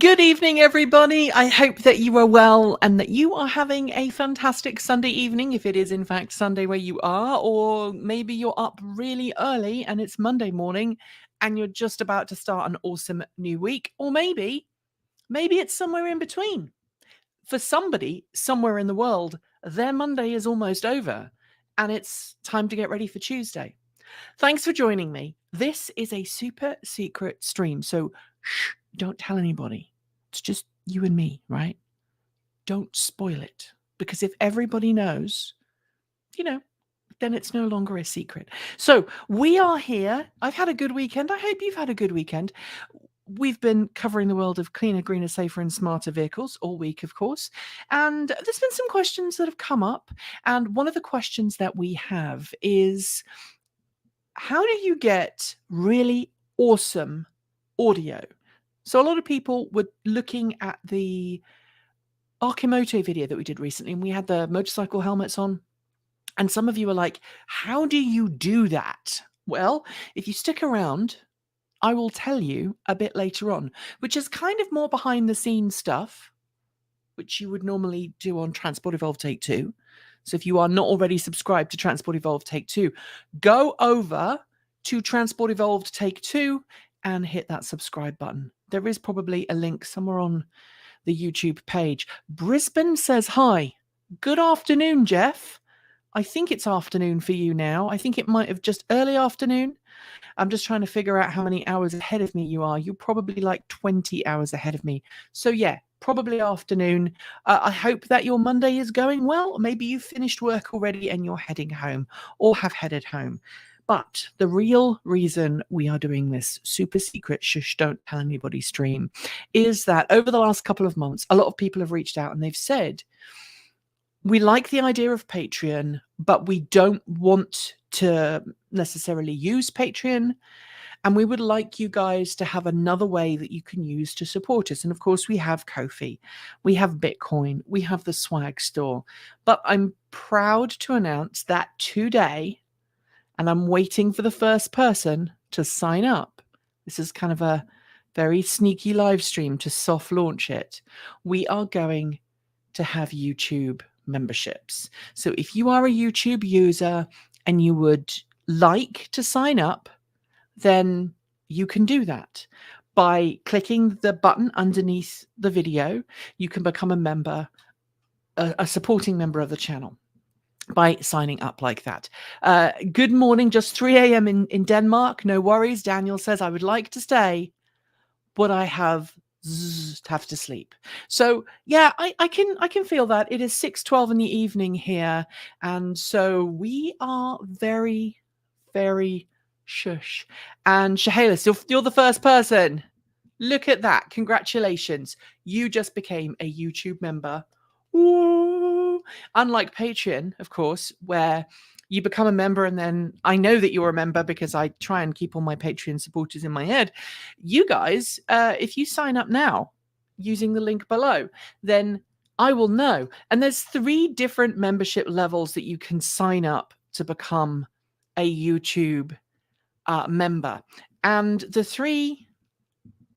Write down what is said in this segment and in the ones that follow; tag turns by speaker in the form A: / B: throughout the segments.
A: Good evening, everybody. I hope that you are well and that you are having a fantastic Sunday evening, if it is in fact Sunday where you are, or maybe you're up really early and it's Monday morning and you're just about to start an awesome new week, or maybe it's somewhere in between. For somebody somewhere in the world, their Monday is almost over and it's time to get ready for Tuesday. Thanks for joining me. This is a super secret stream, so shh, don't tell anybody. It's just you and me, right? Don't spoil it. Because if everybody knows, then it's no longer a secret. So we are here. I've had a good weekend. I hope you've had a good weekend. We've been covering the world of cleaner, greener, safer, and smarter vehicles all week, of course. And there's been some questions that have come up. And one of the questions that we have is, how do you get really awesome audio? So a lot of people were looking at the Arkimoto video that we did recently, and we had the motorcycle helmets on. And some of you are like, how do you do that? Well, if you stick around, I will tell you a bit later on, which is kind of more behind the scenes stuff, which you would normally do on Transport Evolved Take 2. So if you are not already subscribed to Transport Evolved Take 2, go over to Transport Evolved Take 2 and hit that subscribe button. There is probably a link somewhere on the YouTube page. Brisbane says hi. Good afternoon, Jeff. I think it's afternoon for you now. I think it might have just early afternoon. I'm just trying to figure out how many hours ahead of me you are. You're probably like 20 hours ahead of me. So yeah, probably afternoon. I hope that your Monday is going well. Maybe you've finished work already and you're heading home or have headed home. But the real reason we are doing this super secret shush, don't tell anybody stream is that over the last couple of months, a lot of people have reached out and they've said, we like the idea of Patreon, but we don't want to necessarily use Patreon. And we would like you guys to have another way that you can use to support us. And of course, we have Ko-fi, we have Bitcoin, we have the swag store. But I'm proud to announce that today, and I'm waiting for the first person to sign up. This is kind of a very sneaky live stream to soft launch it. We are going to have YouTube memberships. So if you are a YouTube user and you would like to sign up, then you can do that by clicking the button underneath the video. You can become a member, a supporting member of the channel by signing up like that. Good morning, just 3 a.m. in Denmark. No worries. Daniel says, I would like to stay, but I have to sleep. So yeah, I can feel that. It is 6:12 in the evening here. And so we are very, very shush. And Shahalis, you're the first person. Look at that. Congratulations. You just became a YouTube member. Ooh. Unlike Patreon, of course, where you become a member and then I know that you're a member because I try and keep all my Patreon supporters in my head. You guys, if you sign up now using the link below, then I will know. And there's 3 different membership levels that you can sign up to become a YouTube member. And the three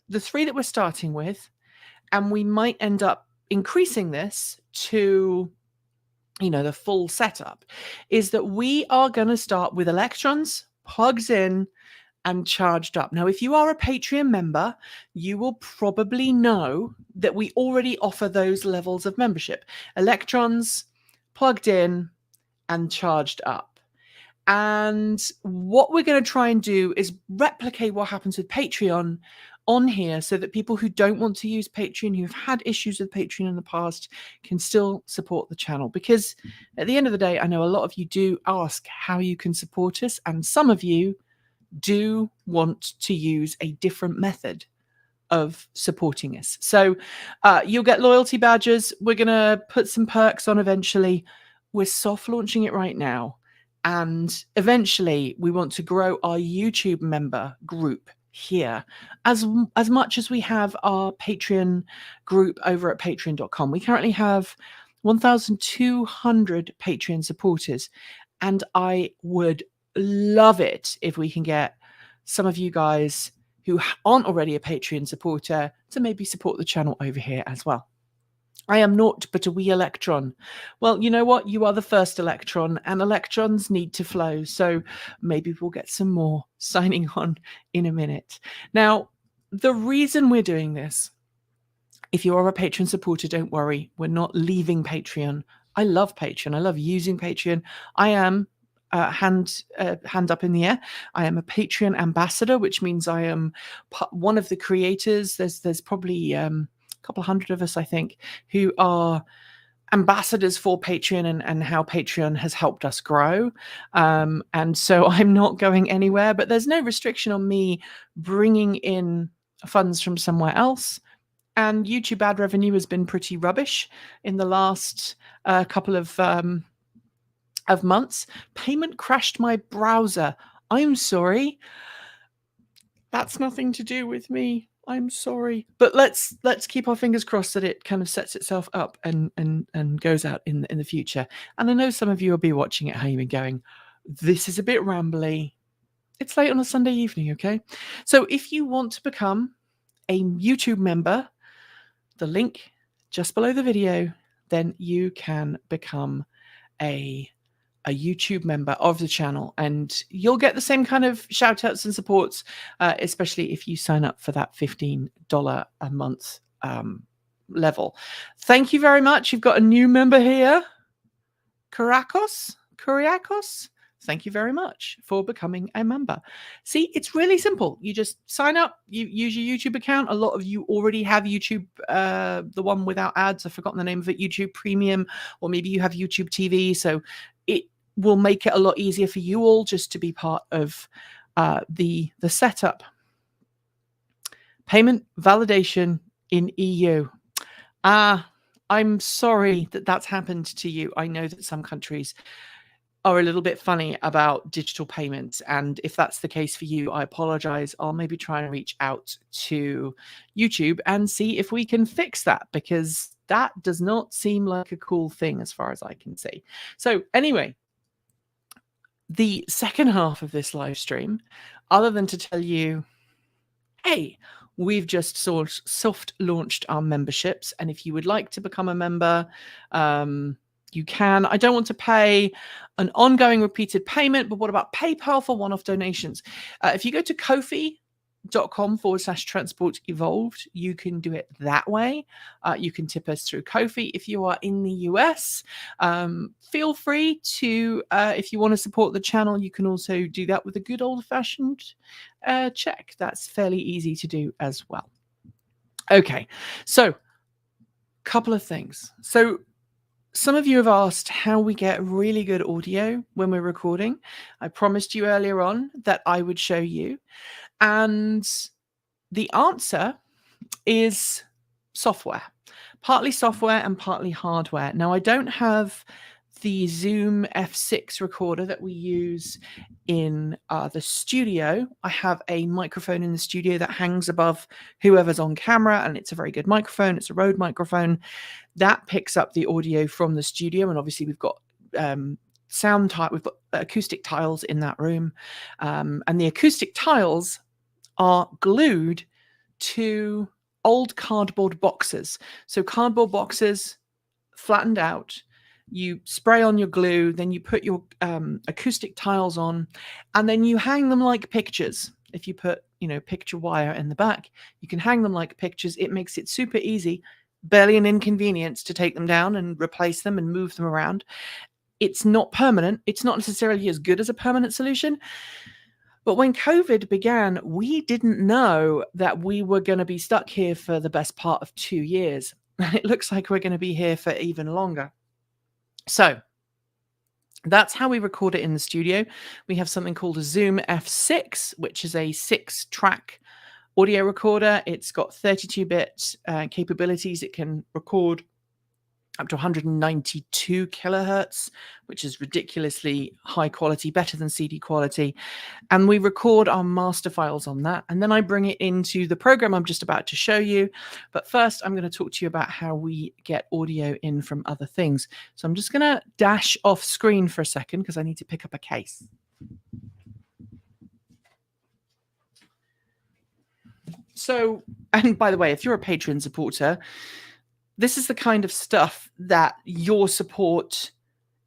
A: that we're starting with, and we might end up increasing this to the full setup, is that we are going to start with electrons, plugs in, and charged up. Now, if you are a Patreon member, you will probably know that we already offer those levels of membership: electrons, plugged in, and charged up. And what we're going to try and do is replicate what happens with Patreon on here, so that people who don't want to use Patreon, who've had issues with Patreon in the past, can still support the channel. Because at the end of the day, I know a lot of you do ask how you can support us, and some of you do want to use a different method of supporting us. So you'll get loyalty badges. We're going to put some perks on eventually. We're soft launching it right now. And eventually we want to grow our YouTube member group here as much as we have our Patreon group over at patreon.com. We currently have 1,200 Patreon supporters, and I would love it if we can get some of you guys who aren't already a Patreon supporter to maybe support the channel over here as well. I am naught but a wee electron. Well, you know what? You are the first electron, and electrons need to flow. So maybe we'll get some more signing on in a minute. Now, the reason we're doing this, if you are a Patreon supporter, don't worry. We're not leaving Patreon. I love Patreon. I love using Patreon. I am hand up in the air. I am a Patreon ambassador, which means I am one of the creators. There's probably a couple hundred of us, I think, who are ambassadors for Patreon and how Patreon has helped us grow. And so I'm not going anywhere, but there's no restriction on me bringing in funds from somewhere else. And YouTube ad revenue has been pretty rubbish in the last couple of months. Payment crashed my browser. I'm sorry. That's nothing to do with me. I'm sorry. But let's keep our fingers crossed that it kind of sets itself up and goes out in the future. And I know some of you will be watching it, how you've been going, this is a bit rambly. It's late on a Sunday evening, okay? So if you want to become a YouTube member, the link just below the video, then you can become a YouTube member of the channel, and you'll get the same kind of shout outs and supports, especially if you sign up for that $15 a month level. Thank you very much. You've got a new member here, Kyriakos. Thank you very much for becoming a member. See, it's really simple. You just sign up, you use your YouTube account. A lot of you already have YouTube, the one without ads. I've forgotten the name of it, YouTube Premium, or maybe you have YouTube TV. So it will make it a lot easier for you all just to be part of the setup. Payment validation in EU. I'm sorry that that's happened to you. I know that some countries are a little bit funny about digital payments, and if that's the case for you, I apologize. I'll maybe try and reach out to YouTube and see if we can fix that, because that does not seem like a cool thing as far as I can see. So anyway, the second half of this live stream, other than to tell you, hey, we've just soft launched our memberships, and if you would like to become a member, you can. I don't want to pay an ongoing repeated payment, but what about PayPal for one-off donations? If you go to Ko-fi.com/transport evolved, you can do it that way. You can tip us through Ko-fi. If you are in the US, feel free to, if you want to support the channel, you can also do that with a good old-fashioned check. That's fairly easy to do as well. Okay, so couple of things. So some of you have asked how we get really good audio when we're recording. I promised you earlier on that I would show you. And the answer is software. Partly software and partly hardware. Now, I don't have the Zoom F6 recorder that we use in the studio. I have a microphone in the studio that hangs above whoever's on camera, and it's a very good microphone. It's a Rode microphone that picks up the audio from the studio, and obviously we've got we've got acoustic tiles in that room, and the acoustic tiles are glued to old cardboard boxes. So cardboard boxes flattened out. You spray on your glue, then you put your acoustic tiles on, and then you hang them like pictures. If you put, picture wire in the back, you can hang them like pictures. It makes it super easy, barely an inconvenience to take them down and replace them and move them around. It's not permanent. It's not necessarily as good as a permanent solution. But when COVID began, we didn't know that we were going to be stuck here for the best part of 2 years. And it looks like we're going to be here for even longer. So that's how we record it in the studio. We have something called a Zoom F6, which is a 6-track audio recorder. It's got 32-bit capabilities. It can record up to 192 kilohertz, which is ridiculously high quality, better than CD quality. And we record our master files on that. And then I bring it into the program I'm just about to show you. But first, I'm going to talk to you about how we get audio in from other things. So I'm just going to dash off screen for a second because I need to pick up a case. So, and by the way, if you're a Patreon supporter, this is the kind of stuff that your support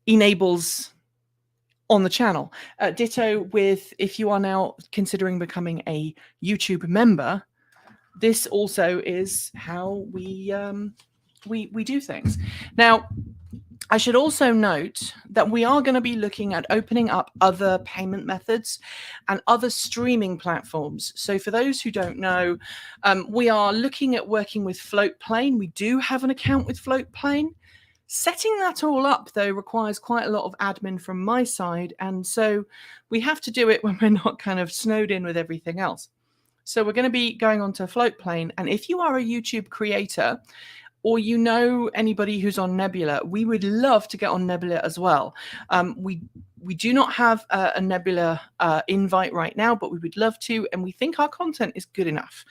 A: enables on the channel. Ditto with if you are now considering becoming a YouTube member. This also is how we do things. Now, I should also note that we are going to be looking at opening up other payment methods and other streaming platforms. So for those who don't know, we are looking at working with Floatplane. We do have an account with Floatplane. Setting that all up, though, requires quite a lot of admin from my side. And so we have to do it when we're not kind of snowed in with everything else. So we're going to be going on to Floatplane. And if you are a YouTube creator, or you know anybody who's on Nebula, we would love to get on Nebula as well. We do not have a Nebula invite right now, but we would love to, and we think our content is good enough,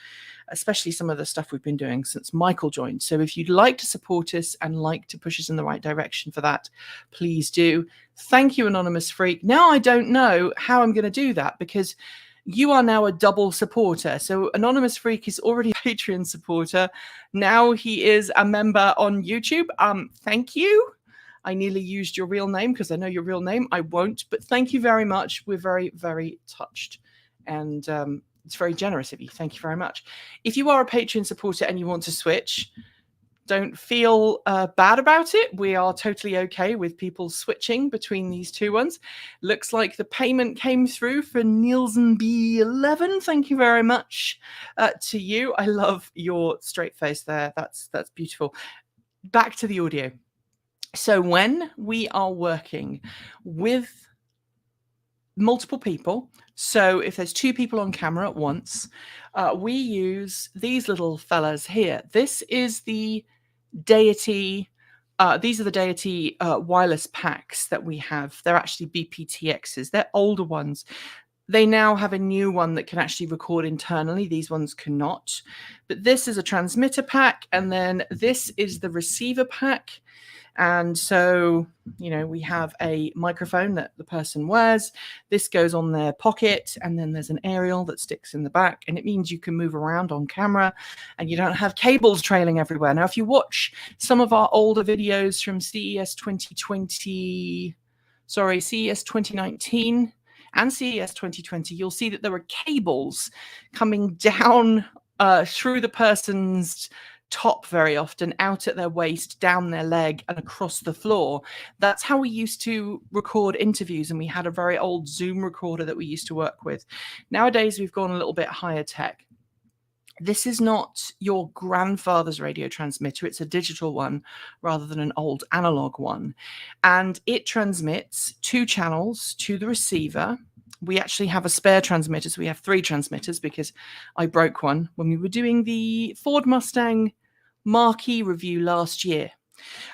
A: especially some of the stuff we've been doing since Michael joined. So if you'd like to support us and like to push us in the right direction for that, please do. Thank you, Anonymous Freak. Now I don't know how I'm going to do that, because you are now a double supporter. So Anonymous Freak is already a Patreon supporter. Now he is a member on YouTube. Thank you. I nearly used your real name because I know your real name. I won't, but thank you very much. We're very, very touched. And it's very generous of you. Thank you very much. If you are a Patreon supporter and you want to switch, don't feel bad about it. We are totally okay with people switching between these two ones. Looks like the payment came through for Nielsen B11. Thank you very much to you. I love your straight face there. That's beautiful. Back to the audio. So when we are working with multiple people, so if there's two people on camera at once, we use these little fellas here. This is the Deity. These are the Deity wireless packs that we have. They're actually BPTXs. They're older ones. They now have a new one that can actually record internally. These ones cannot. But this is a transmitter pack, and then this is the receiver pack. And so, you know, we have a microphone that the person wears. This goes on their pocket, and then there's an aerial that sticks in the back, and it means you can move around on camera and you don't have cables trailing everywhere. Now, if you watch some of our older videos from CES 2019 and CES 2020, you'll see that there are cables coming down through the person's top very often, out at their waist, down their leg, and across the floor. That's how we used to record interviews, and we had a very old Zoom recorder that we used to work with. Nowadays, we've gone a little bit higher tech. This is not your grandfather's radio transmitter. It's a digital one rather than an old analog one. And it transmits 2 channels to the receiver. We actually have a spare transmitter, so we have 3 transmitters because I broke one when we were doing the Ford Mustang Marquee review last year.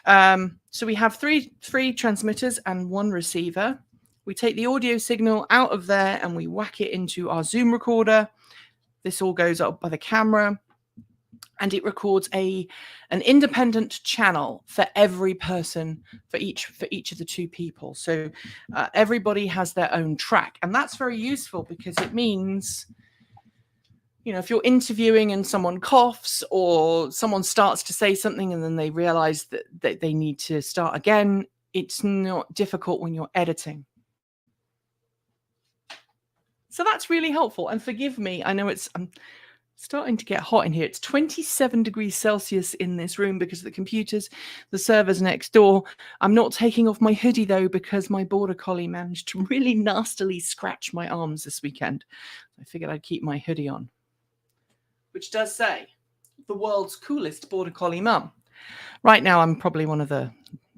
A: So we have three transmitters and 1 receiver. We take the audio signal out of there and we whack it into our Zoom recorder. This all goes up by the camera, and it records an independent channel for every person, for each of the 2 people. So everybody has their own track, and that's very useful because it means, you know, if you're interviewing and someone coughs or someone starts to say something and then they realize that they need to start again, it's not difficult when you're editing. So that's really helpful. And forgive me, I know I'm starting to get hot in here. It's 27 degrees Celsius in this room because of the computers, the servers next door. I'm not taking off my hoodie, though, because my border collie managed to really nastily scratch my arms this weekend. I figured I'd keep my hoodie on, which does say the world's coolest border collie mum. Right now, I'm probably one of the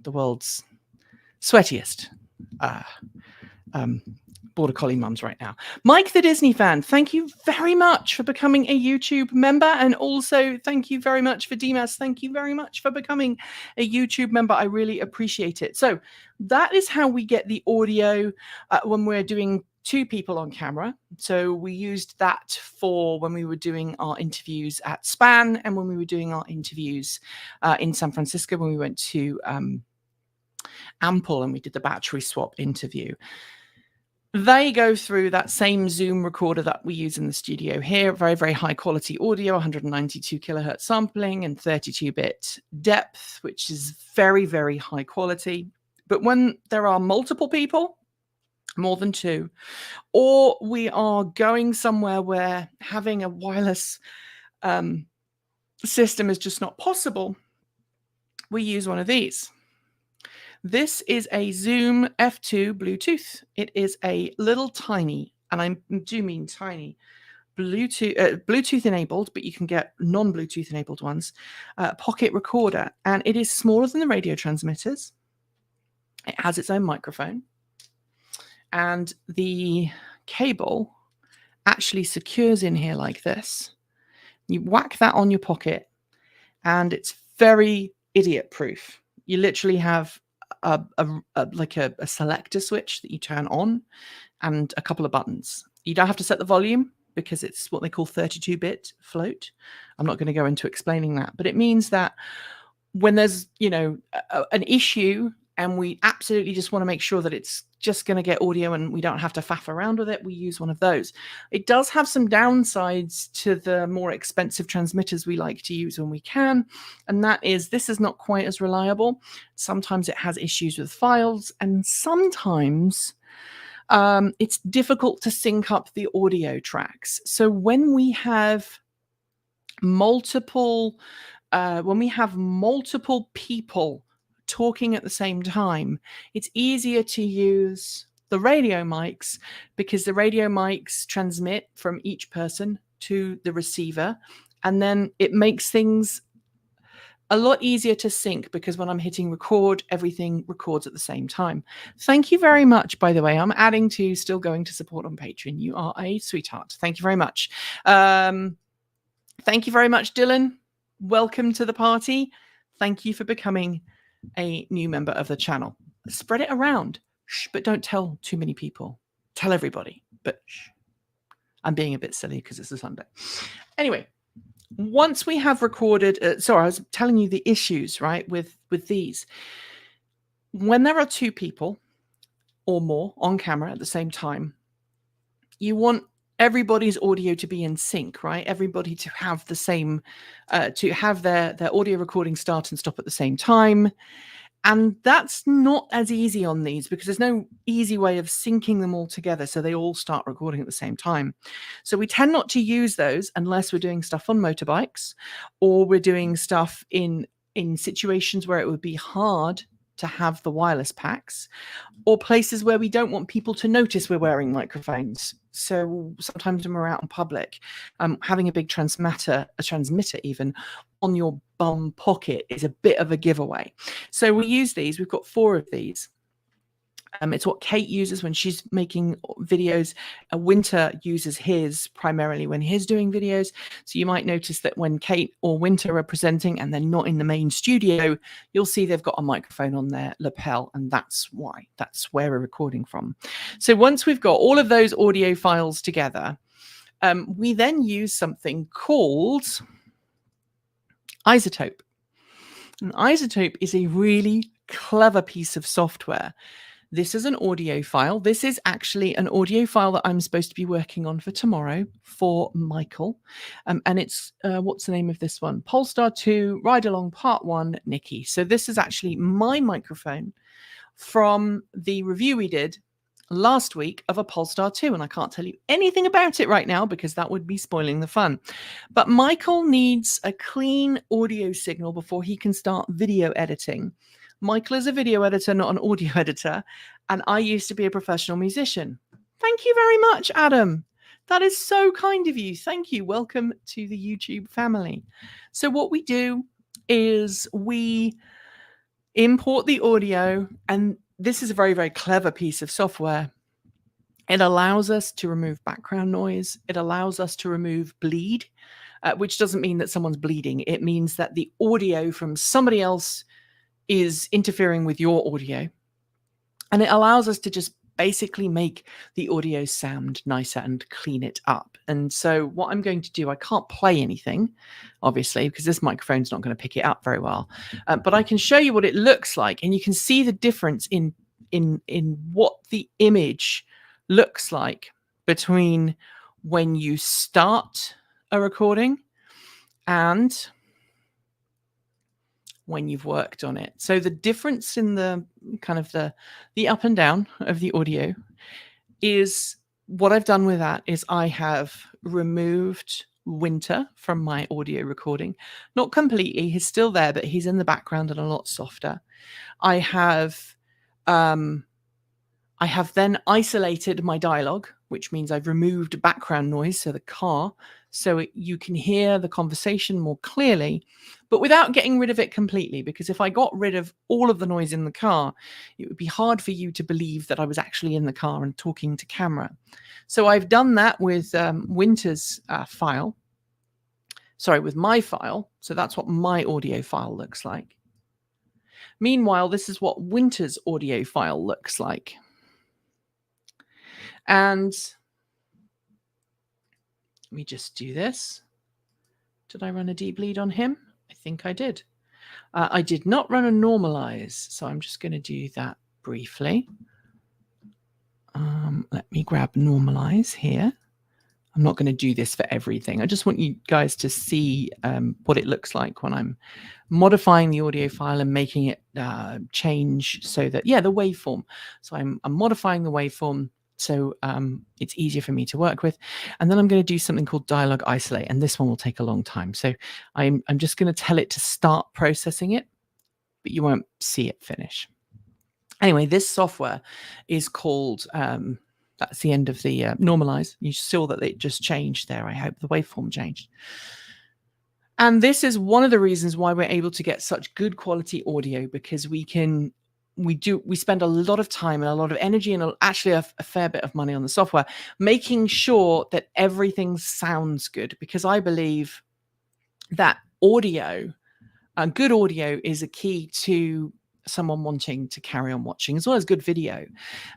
A: world's sweatiest border collie mums right now. Mike the Disney fan, thank you very much for becoming a YouTube member, and also thank you very much for Dimas. Thank you very much for becoming a YouTube member. I really appreciate it. So that is how we get the audio when we're doing 2 people on camera. So we used that for when we were doing our interviews at Span and when we were doing our interviews in San Francisco when we went to Ample and we did the battery swap interview. They go through that same Zoom recorder that we use in the studio here. Very, very high quality audio, 192 kilohertz sampling and 32-bit depth, which is very, very high quality. But when there are multiple people, more than two, or we are going somewhere where having a wireless system is just not possible, we use one of these. This is a Zoom F2 Bluetooth. It is a little tiny, and I do mean tiny, Bluetooth enabled, but you can get non-Bluetooth enabled ones, pocket recorder. And it is smaller than the radio transmitters. It has its own microphone. And the cable actually secures in here like this. You whack that on your pocket, and it's very idiot proof. You literally have a selector switch that you turn on and a couple of buttons. You don't have to set the volume because it's what they call 32-bit float. I'm not going to go into explaining that, but it means that when there's, an issue and we absolutely just want to make sure that it's just going to get audio and we don't have to faff around with it, we use one of those. It does have some downsides to the more expensive transmitters we like to use when we can, and that is this is not quite as reliable. Sometimes it has issues with files, and sometimes it's difficult to sync up the audio tracks. So when we have multiple people talking at the same time, it's easier to use the radio mics because the radio mics transmit from each person to the receiver, and then it makes things a lot easier to sync because when I'm hitting record, everything records at the same time. Thank you very much, by the way. I'm adding to still going to support on Patreon. You are a sweetheart. Thank you very much. Thank you very much, Dylan. Welcome to the party. Thank you for becoming a new member of the channel. Spread it around, but don't tell too many people. Tell everybody, but I'm being a bit silly because it's a Sunday. Anyway, once we have recorded, I was telling you the issues, right, with these. When there are two people or more on camera at the same time, you want everybody's audio to be in sync, right? Everybody to have the same, to have their audio recording start and stop at the same time. And that's not as easy on these because there's no easy way of syncing them all together so they all start recording at the same time. So we tend not to use those unless we're doing stuff on motorbikes or we're doing stuff in situations where it would be hard to have the wireless packs, or places where we don't want people to notice we're wearing microphones. So sometimes when we're out in public, having a big transmitter even on your bum pocket is a bit of a giveaway. So we use these. We've got 4 of these. It's what Kate uses when she's making videos. Winter uses his primarily when he's doing videos. So you might notice that when Kate or Winter are presenting and they're not in the main studio, you'll see they've got a microphone on their lapel, and that's why. That's where we're recording from. So once we've got all of those audio files together, we then use something called iZotope. And iZotope is a really clever piece of software. This is an audio file. This is actually an audio file that I'm supposed to be working on for tomorrow for Michael. And it's, what's the name of this one? Polestar 2 Ride Along Part 1, Nikki. So this is actually my microphone from the review we did last week of a Polestar 2. And I can't tell you anything about it right now because that would be spoiling the fun. But Michael needs a clean audio signal before he can start video editing. Michael is a video editor, not an audio editor, and I used to be a professional musician. Thank you very much, Adam. That is so kind of you. Thank you. Welcome to the YouTube family. So what we do is we import the audio, and this is a very, very clever piece of software. It allows us to remove background noise. It allows us to remove bleed, which doesn't mean that someone's bleeding. It means that the audio from somebody else is interfering with your audio, and it allows us to just basically make the audio sound nicer and clean it up. And so what I'm going to do, I can't play anything, obviously, because this microphone's not going to pick it up very well, but I can show you what it looks like, and you can see the difference in what the image looks like between when you start a recording and when you've worked on it. So the difference in the kind of the up and down of the audio is what I've done with that is I have removed Winter from my audio recording. Not completely, he's still there, but he's in the background and a lot softer. I have then isolated my dialogue, which means I've removed background noise, so the car, so you can hear the conversation more clearly, but without getting rid of it completely. Because if I got rid of all of the noise in the car, it would be hard for you to believe that I was actually in the car and talking to camera. So I've done that with Winter's file. Sorry, with my file. So that's what my audio file looks like. Meanwhile, this is what Winter's audio file looks like. And let me just do this. Did I run a deep lead on him? I think I did. I did not run a normalize, so I'm just going to do that briefly. Let me grab normalize here. I'm not going to do this for everything. I just want you guys to see what it looks like when I'm modifying the audio file and making it change so that, yeah, the waveform. So I'm modifying the waveform so it's easier for me to work with. And then I'm going to do something called dialogue isolate, and this one will take a long time. So I'm just going to tell it to start processing it, but you won't see it finish. Anyway, this software is called, that's the end of the normalize. You saw that it just changed there. I hope the waveform changed. And this is one of the reasons why we're able to get such good quality audio, because we spend a lot of time and a lot of energy and actually a fair bit of money on the software, making sure that everything sounds good, because I believe that audio, good audio, is a key to someone wanting to carry on watching, as well as good video.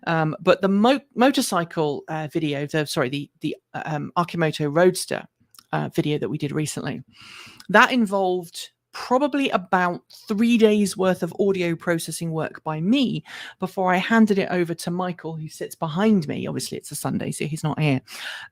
A: But the motorcycle video, the Akimoto Roadster video that we did recently, that involved probably about 3 days worth of audio processing work by me before I handed it over to Michael, who sits behind me. Obviously, it's a Sunday, so he's not here.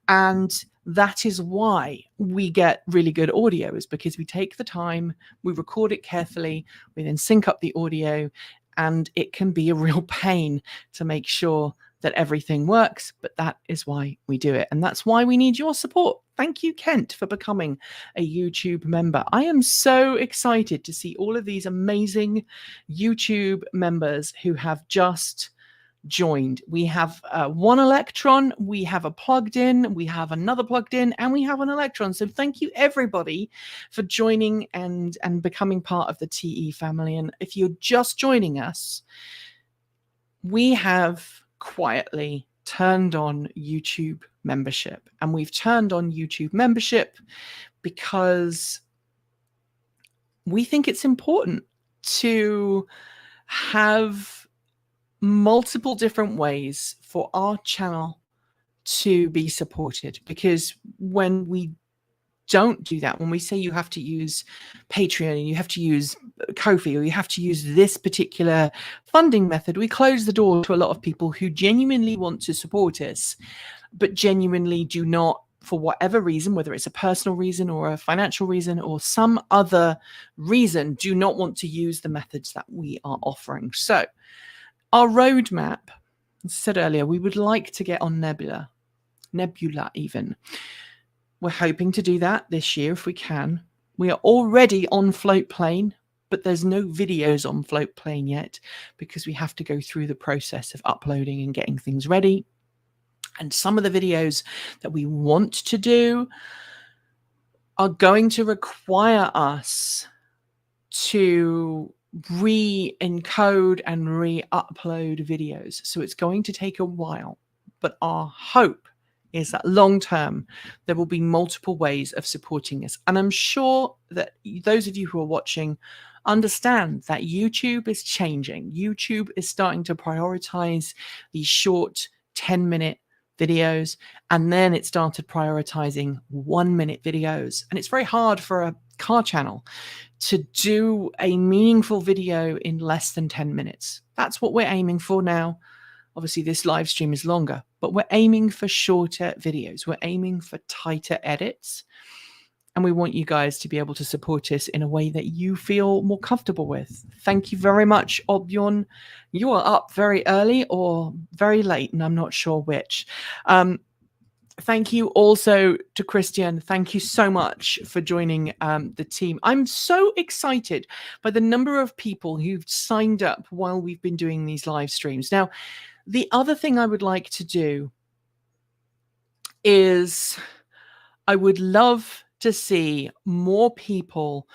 A: And that is why we get really good audio, is because we take the time, we record it carefully, we then sync up the audio, and it can be a real pain to make sure that everything works, but that is why we do it. And that's why we need your support. Thank you, Kent, for becoming a YouTube member. I am so excited to see all of these amazing YouTube members who have just joined. We have one Electron, we have a plugged in, we have another plugged in, and we have an Electron. So thank you everybody for joining and becoming part of the TE family. And if you're just joining us, we have quietly turned on YouTube membership, and we've turned on YouTube membership because we think it's important to have multiple different ways for our channel to be supported. Because when we don't do that, when we say you have to use Patreon and you have to use Ko-fi or you have to use this particular funding method, we close the door to a lot of people who genuinely want to support us, but genuinely do not, for whatever reason, whether it's a personal reason or a financial reason or some other reason, do not want to use the methods that we are offering. So our roadmap, as I said earlier, we would like to get on Nebula even. We're hoping to do that this year if we can. We are already on Floatplane, but there's no videos on Floatplane yet because we have to go through the process of uploading and getting things ready. And some of the videos that we want to do are going to require us to re-encode and re-upload videos. So it's going to take a while, but our hope is that long term, there will be multiple ways of supporting us. And I'm sure that those of you who are watching understand that YouTube is changing. YouTube is starting to prioritize these short 10-minute videos, and then it started prioritizing 1-minute videos. And it's very hard for a car channel to do a meaningful video in less than 10 minutes. That's what we're aiming for now. Obviously, this live stream is longer, but we're aiming for shorter videos. We're aiming for tighter edits. And we want you guys to be able to support us in a way that you feel more comfortable with. Thank you very much, Obion. You are up very early or very late, and I'm not sure which. Thank you also to Christian. Thank you so much for joining the team. I'm so excited by the number of people who've signed up while we've been doing these live streams. Now, the other thing I would like to do is I would love to see more people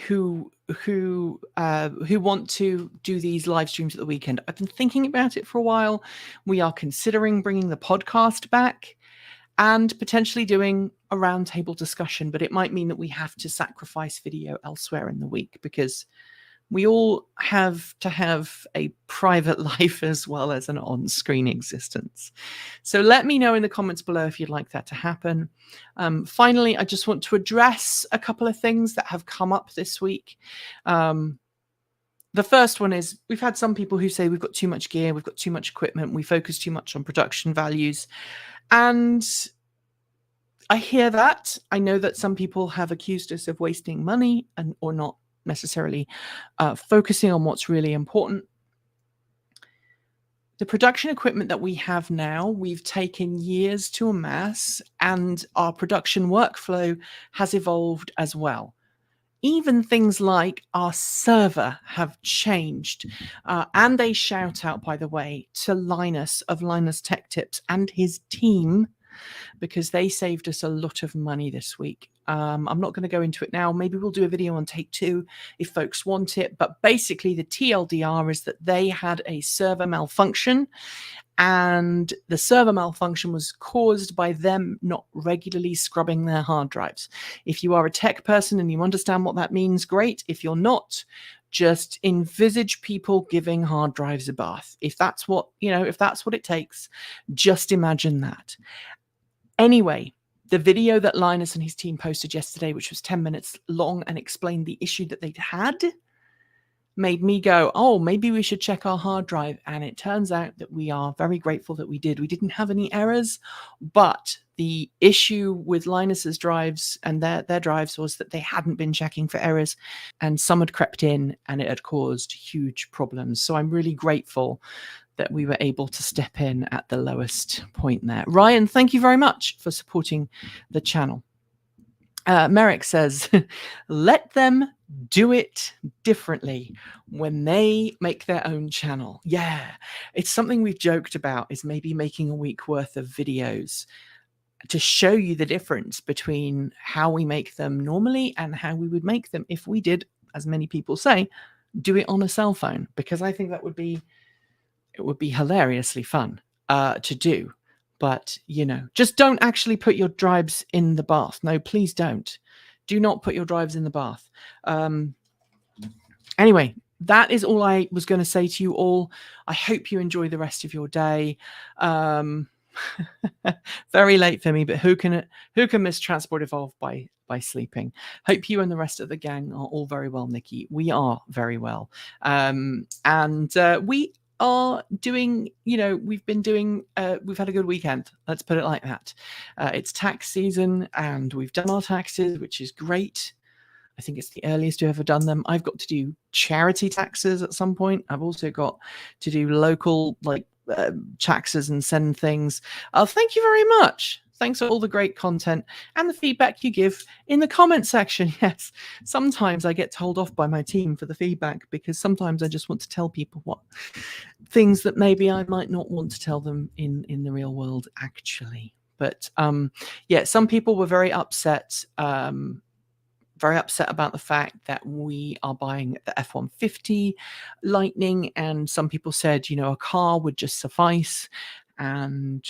A: who want to do these live streams at the weekend. I've been thinking about it for a while. We are considering bringing the podcast back and potentially doing a roundtable discussion, but it might mean that we have to sacrifice video elsewhere in the week because we all have to have a private life as well as an on-screen existence. So let me know in the comments below if you'd like that to happen. Finally, I just want to address a couple of things that have come up this week. The first one is we've had some people who say we've got too much gear, we've got too much equipment, we focus too much on production values. And I hear that. I know that some people have accused us of wasting money or not necessarily focusing on what's really important. The production equipment that we have now, we've taken years to amass, and our production workflow has evolved as well. Even things like our server have changed. And a shout out, by the way, to Linus of Linus Tech Tips and his team, because they saved us a lot of money this week. I'm not going to go into it now. Maybe we'll do a video on Take Two if folks want it. But basically, the TLDR is that they had a server malfunction, and the server malfunction was caused by them not regularly scrubbing their hard drives. If you are a tech person and you understand what that means, great. If you're not, just envisage people giving hard drives a bath. If that's what, if that's what it takes, just imagine that. Anyway, the video that Linus and his team posted yesterday, which was 10 minutes long and explained the issue that they'd had, made me go, oh, maybe we should check our hard drive. And it turns out that we are very grateful that we did. We didn't have any errors, but the issue with Linus's drives and their drives was that they hadn't been checking for errors, and some had crept in and it had caused huge problems. So I'm really grateful that we were able to step in at the lowest point there. Ryan, thank you very much for supporting the channel. Merrick says, let them do it differently when they make their own channel. Yeah, it's something we've joked about, is maybe making a week worth of videos to show you the difference between how we make them normally and how we would make them if we did, as many people say, do it on a cell phone, because I think that would be hilariously fun to do. But, just don't actually put your drives in the bath. No, please don't. Do not put your drives in the bath. Anyway, that is all I was going to say to you all. I hope you enjoy the rest of your day. Very late for me, but who can miss Transport Evolved by sleeping? Hope you and the rest of the gang are all very well, Nikki. We are very well. And we are doing, we've had a good weekend. Let's put it like that. It's tax season and we've done our taxes, which is great. I think it's the earliest we've ever done them. I've got to do charity taxes at some point. I've also got to do local taxes and send things. Thank you very much. Thanks for all the great content and the feedback you give in the comment section. Yes, sometimes I get told off by my team for the feedback because sometimes I just want to tell people what things that maybe I might not want to tell them in the real world, actually. But yeah, some people were very upset about the fact that we are buying the F-150 Lightning, and some people said, a car would just suffice. And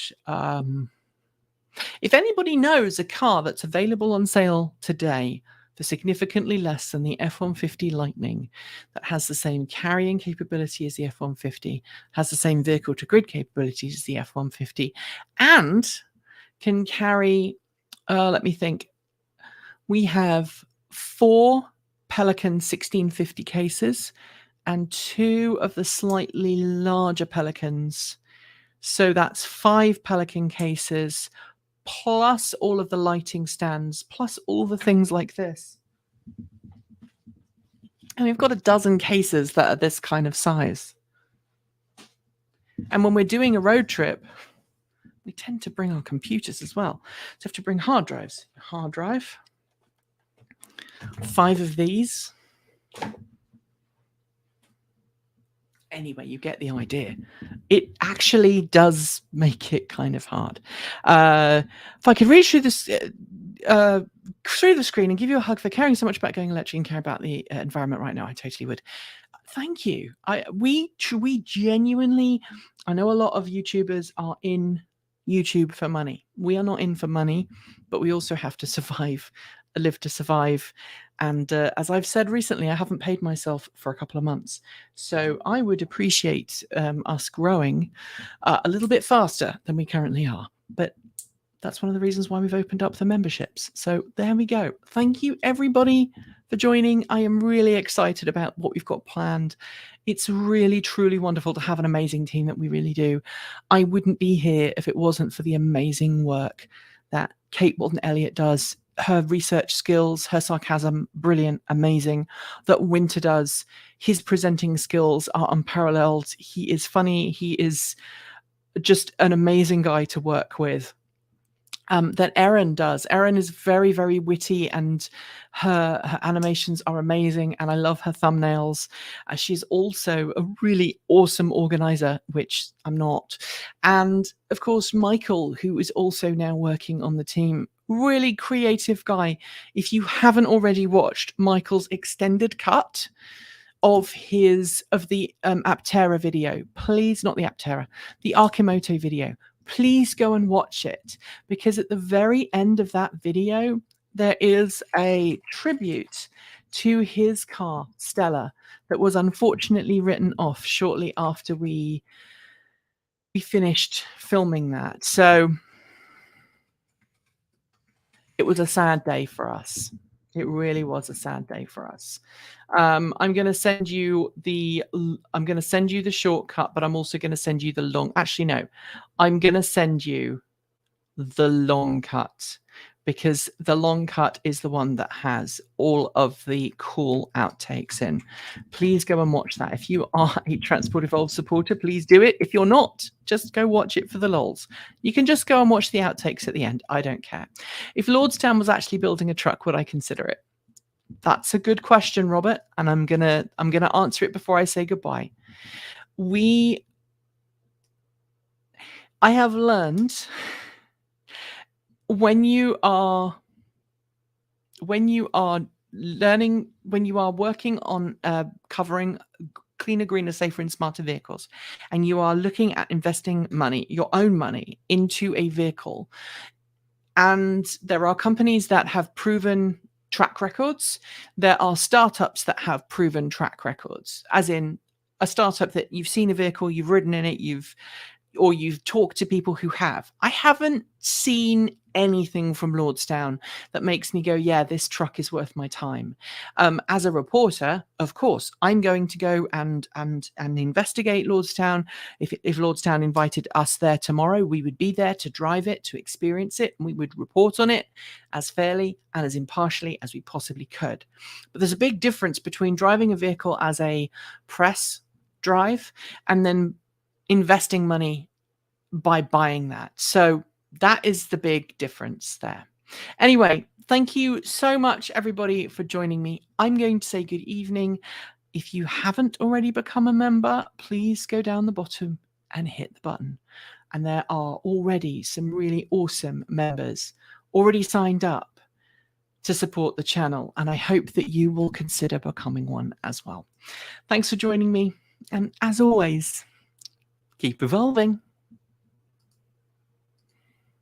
A: if anybody knows a car that's available on sale today for significantly less than the F-150 Lightning, that has the same carrying capability as the F-150, has the same vehicle-to-grid capabilities as the F-150, and can carry, let me think, we have 4 Pelican 1650 cases and 2 of the slightly larger pelicans. So that's 5 pelican cases, plus all of the lighting stands, plus all the things like this. And we've got a dozen cases that are this kind of size. And when we're doing a road trip, we tend to bring our computers as well. So you have to bring hard drives. Hard drive, 5 of these. Anyway, you get the idea. It actually does make it kind of hard. If I could read through this through the screen and give you a hug for caring so much about going electric and care about the environment right now, I totally would. Thank you. We genuinely, I know a lot of YouTubers are in YouTube for money. We are not in for money, but we also have to survive, live to survive. And as I've said recently, I haven't paid myself for a couple of months. So I would appreciate us growing a little bit faster than we currently are. But that's one of the reasons why we've opened up the memberships. So there we go. Thank you, everybody, for joining. I am really excited about what we've got planned. It's really, truly wonderful to have an amazing team that we really do. I wouldn't be here if it wasn't for the amazing work that Kate Walton-Elliott does. Her research skills, her sarcasm, brilliant, amazing. That Winter does. His presenting skills are unparalleled. He is funny. He is just an amazing guy to work with. That Erin does. Erin is very, very witty, and her animations are amazing, and I love her thumbnails. She's also a really awesome organizer, which I'm not. And of course, Michael, who is also now working on the team. Really creative guy. If you haven't already watched Michael's extended cut of the Aptera video, please, not the Aptera, the Arkimoto video, please go and watch it, because at the very end of that video, there is a tribute to his car, Stella, that was unfortunately written off shortly after we finished filming that. So it was a sad day for us. It really was a sad day for us. I'm going to send you the shortcut, but I'm also going to send you the long. Actually, no, I'm going to send you the long cut, because the long cut is the one that has all of the cool outtakes in. Please go and watch that. If you are a Transport Evolved supporter, please do it. If you're not, just go watch it for the lols. You can just go and watch the outtakes at the end. I don't care. If Lordstown was actually building a truck, would I consider it? That's a good question, Robert, and I'm gonna answer it before I say goodbye. I have learned when you are learning, when you are working on covering cleaner, greener, safer, and smarter vehicles, and you are looking at investing money, your own money, into a vehicle, and there are companies that have proven track records, there are startups that have proven track records, as in a startup that you've seen a vehicle, you've ridden in it, you've talked to people who have. I haven't seen anything from Lordstown that makes me go, yeah, this truck is worth my time. As a reporter, of course, I'm going to go and investigate Lordstown. If Lordstown invited us there tomorrow, we would be there to drive it, to experience it, and we would report on it as fairly and as impartially as we possibly could. But there's a big difference between driving a vehicle as a press drive and then investing money by buying that. So that is the big difference there. Anyway, thank you so much, everybody, for joining me. I'm going to say good evening. If you haven't already become a member, please go down the bottom and hit the button. And there are already some really awesome members already signed up to support the channel. And I hope that you will consider becoming one as well. Thanks for joining me. And as always, keep evolving.